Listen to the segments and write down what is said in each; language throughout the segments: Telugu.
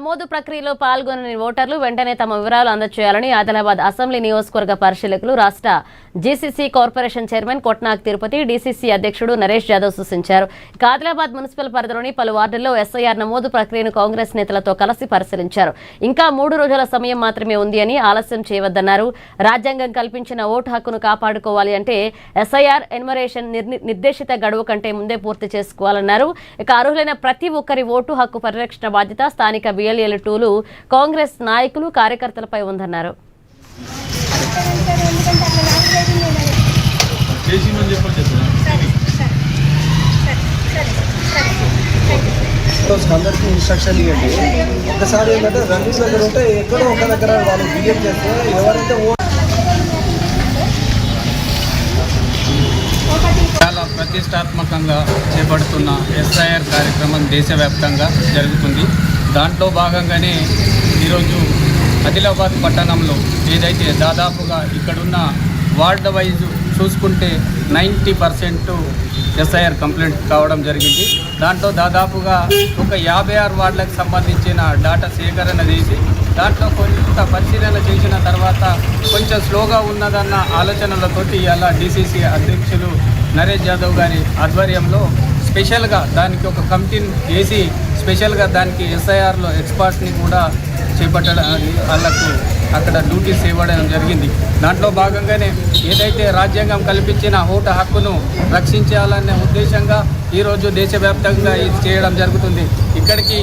నమోదు ప్రక్రియలో పాల్గొనని ఓటర్లు వెంటనే తమ వివరాలు అందజేయాలని ఆదిలాబాద్ అసెంబ్లీ నియోజకవర్గ పరిశీలకులు రాష్ట్ర GCC corporation chairman Kotnak Tirupati DCC అధ్యక్షుడు నరేష్ యాదవ్ సూచించారు. ఆదిలాబాద్ మున్సిపల్ పరిధిలోని పలు వార్డుల్లో ఎస్ఐఆర్ నమోదు ప్రక్రియను కాంగ్రెస్ నేతలతో కలిసి పరిశీలించారు. ఇంకా 3 రోజుల సమయం మాత్రమే ఉంది అని ఆలస్యం చేయవద్దన్నారు. రాజ్యాంగం కల్పించిన ఓటు హక్కును కాపాడుకోవాలి అంటే ఎస్ఐఆర్ ఎన్యుమరేషన్ నిర్దేశిత గడువు కంటే ముందే పూర్తి చేసుకోవాలన్నారు. అర్హులైన ప్రతి ఒక్కరి ఓటు హక్కు పరిరక్షణ బాధ్యత స్థానిక బిఎల్ఏలు టూలు కాంగ్రెస్ నాయకులు కార్యకర్తలపై ఉందన్నారు. అందరికీ ఇన్స్ట్రక్షన్ ఇవ్వండి. ఒకసారి ఏంటంటే రన్నింగ్ దగ్గర ఉంటే ఎక్కడో ఒక దగ్గర వాళ్ళు బిహేవ్ చేస్తే ఎవరైతే చాలా ప్రతిష్టాత్మకంగా చేపడుతున్న ఎస్ఐఆర్ కార్యక్రమం దేశవ్యాప్తంగా జరుగుతుంది. దాంట్లో భాగంగానే ఈరోజు ఆదిలాబాద్ పట్టణంలో ఏదైతే దాదాపుగా ఇక్కడున్న వార్డు వైజ్ చూసుకుంటే 90% ఎస్ఐఆర్ కంప్లీట్ కావడం జరిగింది. దాంట్లో దాదాపుగా ఒక 56 వార్డులకు సంబంధించిన డాటా సేకరణ చేసి దాంట్లో కొంత పరిశీలన చేసిన తర్వాత కొంచెం స్లోగా ఉన్నదన్న ఆలోచనలతోటి ఇలా డీసీసీ అధ్యక్షులు నరేష్ యాదవ్ గారి ఆధ్వర్యంలో స్పెషల్గా దానికి ఒక కమిటీని వేసి స్పెషల్గా దానికి ఎస్ఐఆర్లో ఎక్స్పర్ట్ని కూడా చేపట్టడం వాళ్ళకు అక్కడ డ్యూటీస్ ఇవ్వడం జరిగింది. దాంట్లో భాగంగానే ఏదైతే రాజ్యాంగం కల్పించిన ఓటు హక్కును రక్షించాలనే ఉద్దేశంగా ఈరోజు దేశవ్యాప్తంగా ఇది చేయడం జరుగుతుంది. ఇక్కడికి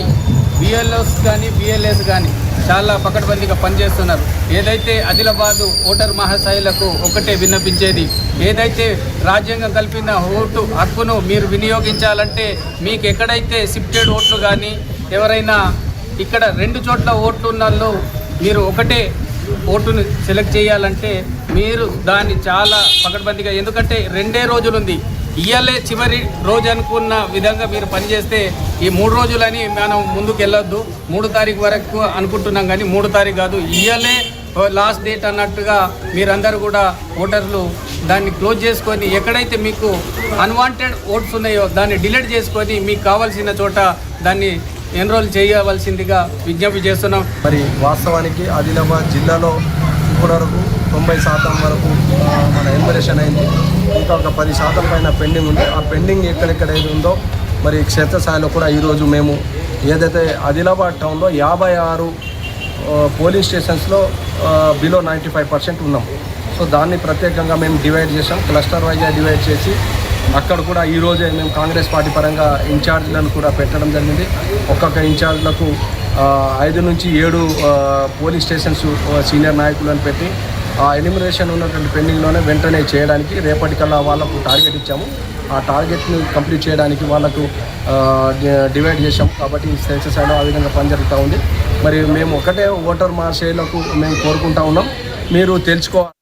బిఎల్ఓస్ కానీ బిఎల్ఏస్ కానీ చాలా పకడ్బందీగా పనిచేస్తున్నారు. ఏదైతే ఆదిలాబాదు ఓటర్ మహాశైలకు ఒకటే విన్నపించేది, ఏదైతే రాజ్యాంగం కల్పిన ఓటు హక్కును మీరు వినియోగించాలంటే మీకు ఎక్కడైతే షిఫ్టెడ్ ఓట్లు కానీ ఎవరైనా ఇక్కడ 2 చోట్ల ఓట్లు ఉన్న మీరు ఒకటే ఓటును సెలెక్ట్ చేయాలంటే మీరు దాన్ని చాలా పకడ్బందీగా, ఎందుకంటే 2 రోజులు ఉంది. ఇయ్యాలే చివరి రోజు అనుకున్న విధంగా మీరు పనిచేస్తే ఈ 3 రోజులని మనం ముందుకు వెళ్ళొద్దు. 3 తారీఖు వరకు అనుకుంటున్నాం కానీ 3 తారీఖు కాదు, ఇయ్యాలే లాస్ట్ డేట్ అన్నట్టుగా మీరందరూ కూడా ఓటర్లు దాన్ని క్లోజ్ చేసుకొని ఎక్కడైతే మీకు అన్వాంటెడ్ ఓట్స్ ఉన్నాయో దాన్ని డిలీట్ చేసుకొని మీకు కావాల్సిన చోట దాన్ని ఎన్రోల్ చేయవలసిందిగా విజ్ఞప్తి చేస్తున్నాం. మరి వాస్తవానికి ఆదిలాబాద్ జిల్లాలో ఇప్పటివరకు 90% వరకు మన ఎన్యుమరేషన్ అయింది. ఇంకా ఒక 10% పైన పెండింగ్ ఉంది. ఆ పెండింగ్ ఎక్కడెక్కడ ఏది ఉందో మరి క్షేత్రస్థాయిలో కూడా ఈరోజు మేము ఏదైతే ఆదిలాబాద్ టౌన్లో 56 పోలింగ్ స్టేషన్స్లో బిలో 95% ఉన్నాం. సో దాన్ని ప్రత్యేకంగా మేము డివైడ్ చేసాం, క్లస్టర్ వైజ్గా డివైడ్ చేసి అక్కడ కూడా ఈరోజే మేము కాంగ్రెస్ పార్టీ పరంగా ఇన్ఛార్జ్లను కూడా పెట్టడం జరిగింది. ఒక్కొక్క ఇన్ఛార్జ్లకు 5 నుంచి 7 పోలింగ్ స్టేషన్స్ సీనియర్ నాయకులను పెట్టి ఆ ఎన్యుమరేషన్ ఉన్నటువంటి పెండింగ్లోనే వెంటనే చేయడానికి రేపటికల్లా వాళ్ళకు టార్గెట్ ఇచ్చాము. ఆ టార్గెట్ని కంప్లీట్ చేయడానికి వాళ్ళకు డివైడ్ చేసాం. కాబట్టి క్షేత్రస్థాయిలో ఆ విధంగా పని జరుగుతూ ఉంది. మరి మేము ఒకటే ఓటర్ మహాశయులకు మేము కోరుకుంటా ఉన్నాం, మీరు తెలుసుకోవాలి.